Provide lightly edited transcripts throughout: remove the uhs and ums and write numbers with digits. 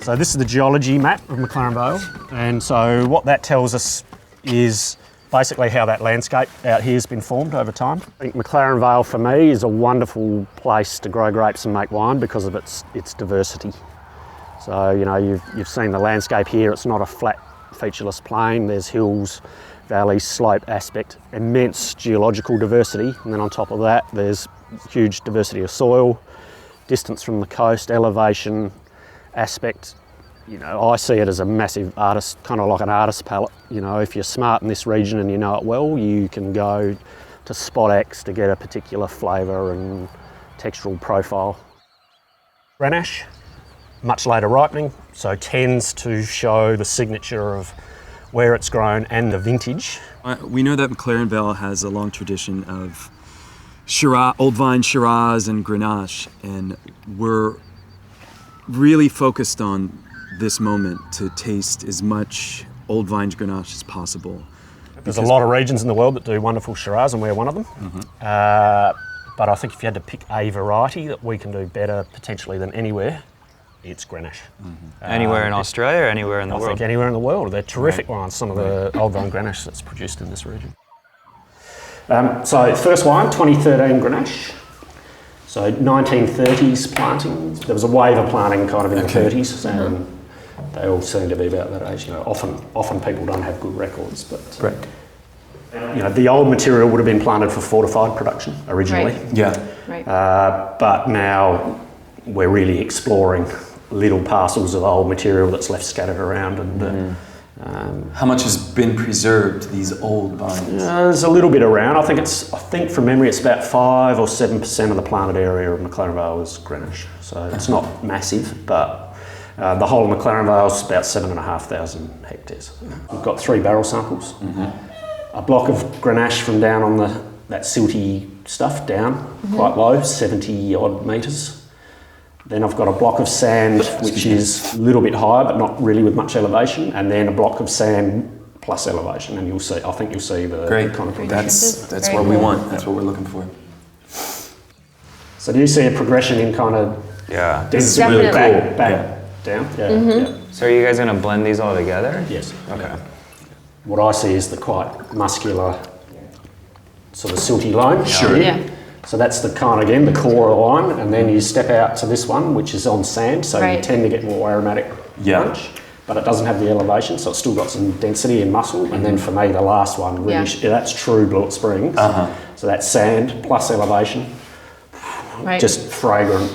So this is the geology map of McLaren Vale, and so what that tells us is basically how that landscape out here has been formed over time. I think McLaren Vale for me is a wonderful place to grow grapes and make wine because of its diversity. So you know, you've seen the landscape here. It's not a flat, featureless plain. There's hills, valleys, slope aspect, immense geological diversity, and then on top of that, there's huge diversity of soil, distance from the coast, elevation aspect. You know, I see it as a massive artist, kind of like an artist palette. You know, if you're smart in this region and you know it well, you can go to spot X to get a particular flavour and textural profile. Grenache, much later ripening, so tends to show the signature of where it's grown and the vintage. We know that McLaren Vale has a long tradition of Syrah, old vine Shiraz and Grenache, and we're really focused on this moment to taste as much old vine Grenache as possible. There's a lot of regions in the world that do wonderful Shiraz, and we're one of them. But I think if you had to pick a variety that we can do better potentially than anywhere, it's Grenache. Anywhere in Australia or anywhere in the world? I think anywhere in the world. They're terrific wines, some of the old vine Grenache that's produced in this region. So first wine, 2013 Grenache. So 1930s planting. There was a wave of planting kind of in the 30s, and they all seem to be about that age. You know, often people don't have good records, but you know, the old material would have been planted for fortified production originally. But now we're really exploring little parcels of old material that's left scattered around, and how much has been preserved, these old vines? There's a little bit around. I think from memory it's about 5 or 7% of the planted area of McLaren Vale is Grenache. So it's not massive, but the whole of McLaren Vale is about 7,500 hectares. We've got 3 barrel samples. A block of Grenache from down on that silty stuff down, quite low, 70 odd metres. Then I've got a block of sand, which is a little bit higher, but not really with much elevation, and then a block of sand plus elevation, and I think you'll see the kind of progression. That's what we want. That's what we're looking for. So do you see a progression in kind of This is really cool. Back down? Yeah. So are you guys going to blend these all together? Yes. Okay. What I see is the quite muscular, sort of silty line. So that's the kind of, again, the core of the line, and then you step out to this one, which is on sand, so you tend to get more aromatic punch, but it doesn't have the elevation, so it's still got some density and muscle. And then for me, the last one, really, that's true Blewett Springs. So that's sand plus elevation, just fragrant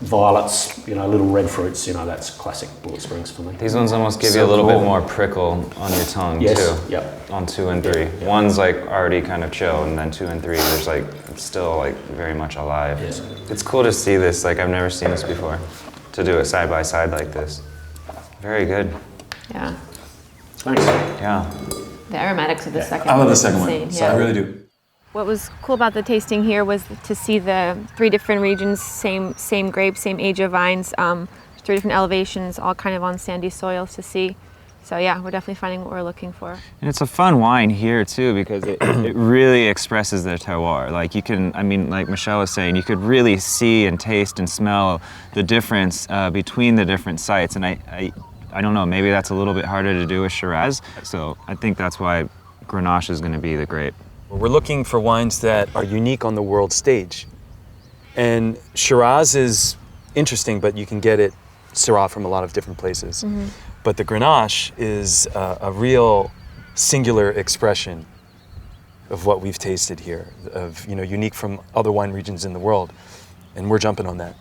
violets, you know, little red fruits, you know, that's classic Blewett Springs for me. These ones almost give you a little bit more prickle on your tongue too. On 2 and 3. One's like already kind of chill, and then 2 and 3, there's like, it's still like very much alive. It's cool to see this, like I've never seen this before, to do it side by side like this. Very good. Yeah. Thanks. Yeah. The aromatics of the second I one. love the second one. So I really do. What was cool about the tasting here was to see the 3 different regions, same grapes, same age of vines, 3 different elevations, all kind of on sandy soils to see. So yeah, we're definitely finding what we're looking for. And it's a fun wine here too, because it really expresses the terroir. Like you can, I mean, like Michelle was saying, you could really see and taste and smell the difference between the different sites. And I don't know, maybe that's a little bit harder to do with Shiraz. So I think that's why Grenache is going to be the grape. We're looking for wines that are unique on the world stage. And Shiraz is interesting, but you can get it Syrah from a lot of different places. But the Grenache is a real singular expression of what we've tasted here, of, you know, unique from other wine regions in the world. And we're jumping on that.